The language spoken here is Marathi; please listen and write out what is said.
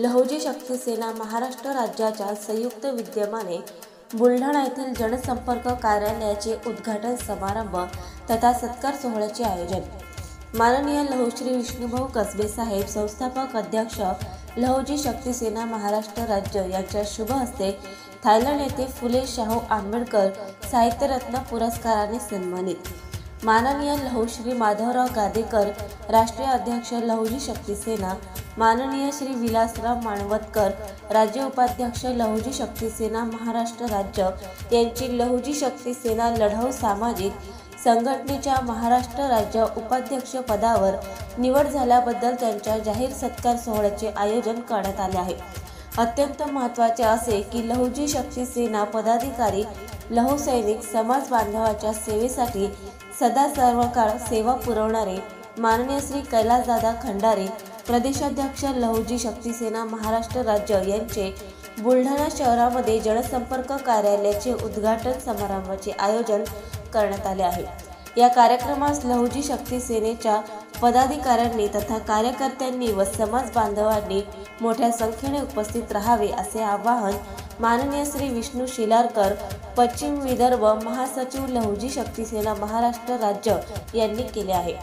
लहुजी शक्ती सेना महाराष्ट्र राज्याच्या संयुक्त विद्यमाने बुलढाणा येथील जनसंपर्क कार्यालयाचे उद्घाटन समारंभ तथा सत्कार सोहळ्याचे आयोजन। माननीय लहुश्री विष्णुभाऊ कसबे साहेब, संस्थापक अध्यक्ष लहुजी शक्ती सेना महाराष्ट्र राज्य यांच्या शुभ हस्ते थायलंड येथे फुले शाहू आंबेडकर साहित्यरत्न पुरस्काराने सन्मानित। माननीय लहुश्री माधवराव गादेकर, राष्ट्रीय अध्यक्ष लहुजी शक्ती सेना, माननीय श्री विलासराव माणवतकर, राज्य उपाध्यक्ष लहुजी शक्ती सेना महाराष्ट्र राज्य यांची लहुजी शक्ती सेना लढाऊ सामाजिक संघटनेच्या महाराष्ट्र राज्य उपाध्यक्ष पदावर निवड झाल्याबद्दल त्यांच्या जाहीर सत्कार सोहळ्याचे आयोजन करण्यात आले आहे। अत्यंत महत्त्वाचे असे की लहुजी शक्ती सेना पदाधिकारी, लहू सैनिक, समाज बांधवाच्या सेवेसाठी सदा सर्वकाळ सेवा पुरवणारे माननीय श्री कैलासदादा खंडारे, प्रदेशाध्यक्ष लहुजी शक्ती सेना महाराष्ट्र राज्य यांचे बुलढाणा शहरामध्ये जनसंपर्क कार्यालयाचे उद्घाटन समारंभाचे आयोजन करण्यात आले आहे। या कार्यक्रमास लहुजी शक्ती सेनेच्या पदाधिकाऱ्यांनी तथा कार्यकर्त्यांनी व समाज बांधवांनी मोठ्या संख्येने उपस्थित राहावे असे आवाहन माननीय श्री विष्णू शिलारकर, पश्चिम विदर्भ महासचिव लहुजी शक्ती सेना महाराष्ट्र राज्य यांनी केले आहे।